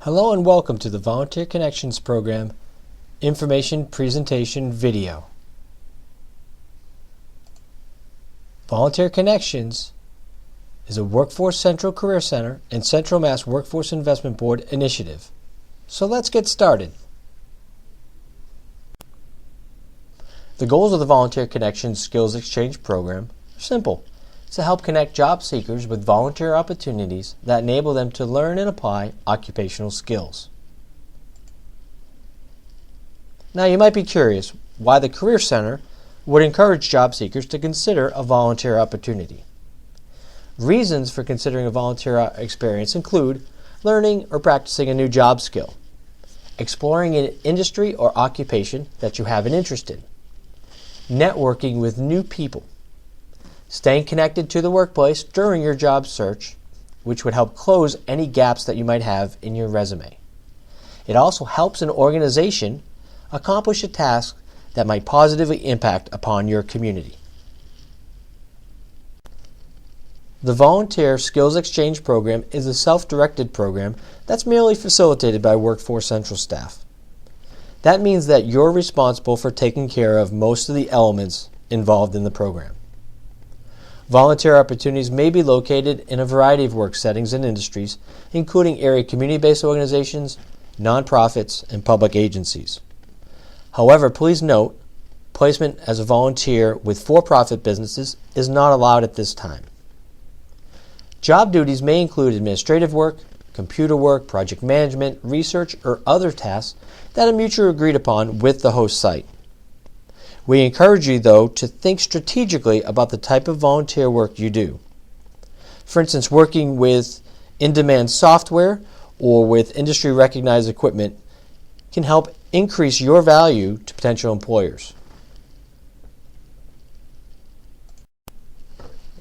Hello and welcome to the Volunteer Connections program information presentation video. Volunteer Connections is a Workforce Central Career Center and Central Mass Workforce Investment Board initiative. So let's get started. The goals of the Volunteer Connections Skills Exchange program are simple. It's to help connect job seekers with volunteer opportunities that enable them to learn and apply occupational skills. Now you might be curious why the Career Center would encourage job seekers to consider a volunteer opportunity. Reasons for considering a volunteer experience include learning or practicing a new job skill, exploring an industry or occupation that you have an interest in, networking with new people, staying connected to the workplace during your job search, which would help close any gaps that you might have in your resume. It also helps an organization accomplish a task that might positively impact upon your community. The Volunteer Skills Exchange program is a self-directed program that's merely facilitated by Workforce Central staff. That means that you're responsible for taking care of most of the elements involved in the program. Volunteer opportunities may be located in a variety of work settings and industries, including area community-based organizations, nonprofits, and public agencies. However, please note, placement as a volunteer with for-profit businesses is not allowed at this time. Job duties may include administrative work, computer work, project management, research, or other tasks that are mutually agreed upon with the host site. We encourage you, though, to think strategically about the type of volunteer work you do. For instance, working with in-demand software or with industry-recognized equipment can help increase your value to potential employers.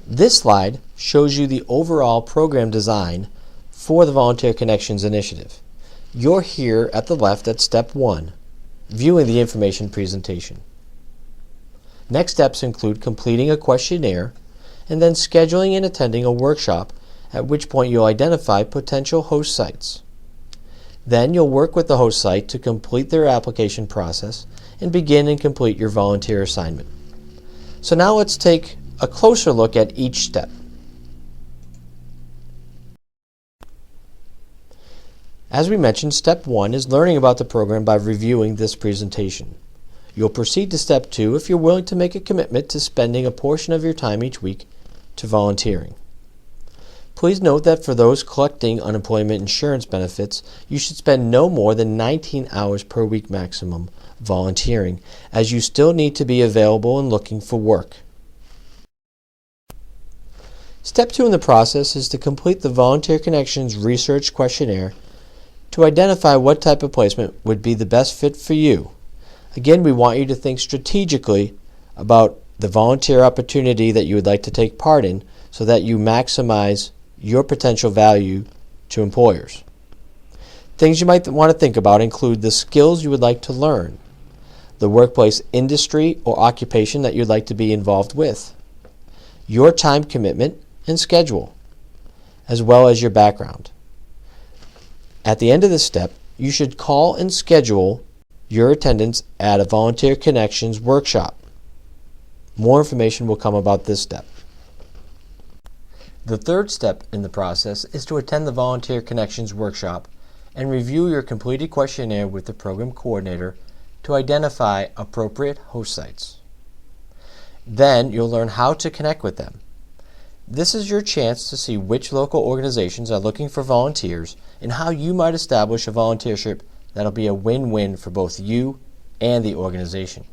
This slide shows you the overall program design for the Volunteer Connections Initiative. You're here at the left at Step 1, viewing the information presentation. Next steps include completing a questionnaire and then scheduling and attending a workshop, at which point you'll identify potential host sites. Then you'll work with the host site to complete their application process and begin and complete your volunteer assignment. So now let's take a closer look at each step. As we mentioned, Step 1 is learning about the program by reviewing this presentation. You'll proceed to Step 2 if you're willing to make a commitment to spending a portion of your time each week to volunteering. Please note that for those collecting unemployment insurance benefits, you should spend no more than 19 hours per week maximum volunteering, as you still need to be available and looking for work. Step 2 in the process is to complete the Volunteer Connections Research Questionnaire to identify what type of placement would be the best fit for you. Again, we want you to think strategically about the volunteer opportunity that you would like to take part in so that you maximize your potential value to employers. Things you might want to think about include the skills you would like to learn, the workplace industry or occupation that you'd like to be involved with, your time commitment and schedule, as well as your background. At the end of this step, you should call and schedule your attendance at a Volunteer Connections workshop. More information will come about this step. The third step in the process is to attend the Volunteer Connections workshop and review your completed questionnaire with the program coordinator to identify appropriate host sites. Then you'll learn how to connect with them. This is your chance to see which local organizations are looking for volunteers and how you might establish a volunteership that'll be a win-win for both you and the organization.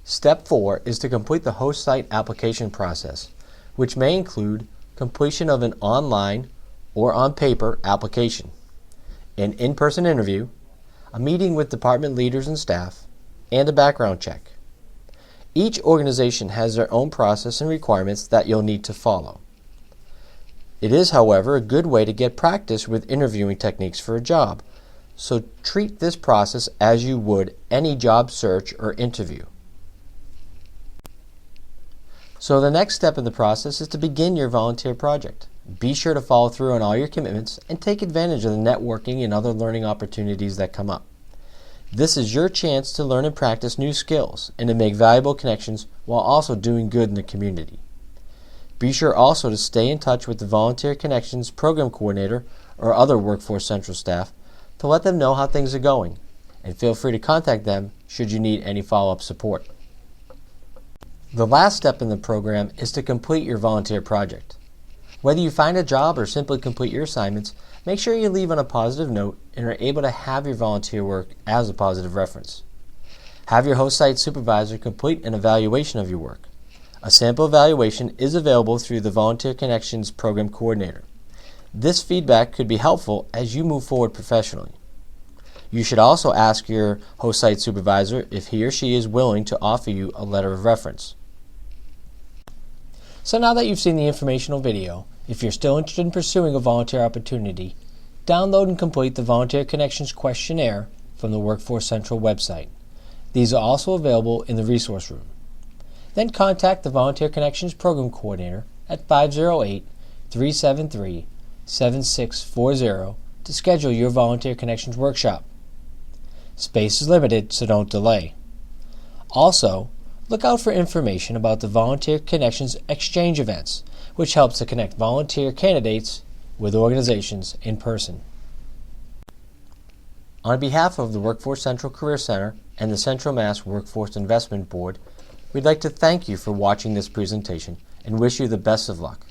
Step 4 is to complete the host site application process, which may include completion of an online or on paper application, an in-person interview, a meeting with department leaders and staff, and a background check. Each organization has their own process and requirements that you'll need to follow. It is, however, a good way to get practice with interviewing techniques for a job, so treat this process as you would any job search or interview. So the next step in the process is to begin your volunteer project. Be sure to follow through on all your commitments and take advantage of the networking and other learning opportunities that come up. This is your chance to learn and practice new skills and to make valuable connections while also doing good in the community. Be sure also to stay in touch with the Volunteer Connections Program Coordinator or other Workforce Central staff to let them know how things are going, and feel free to contact them should you need any follow-up support. The last step in the program is to complete your volunteer project. Whether you find a job or simply complete your assignments, make sure you leave on a positive note and are able to have your volunteer work as a positive reference. Have your host site supervisor complete an evaluation of your work. A sample evaluation is available through the Volunteer Connections Program Coordinator. This feedback could be helpful as you move forward professionally. You should also ask your host site supervisor if he or she is willing to offer you a letter of reference. So now that you've seen the informational video, if you're still interested in pursuing a volunteer opportunity, download and complete the Volunteer Connections questionnaire from the Workforce Central website. These are also available in the resource room. Then contact the Volunteer Connections Program Coordinator at 508-373-7640 to schedule your Volunteer Connections workshop. Space is limited, so don't delay. Also, look out for information about the Volunteer Connections Exchange events, which helps to connect volunteer candidates with organizations in person. On behalf of the Workforce Central Career Center and the Central Mass Workforce Investment Board, we'd like to thank you for watching this presentation and wish you the best of luck.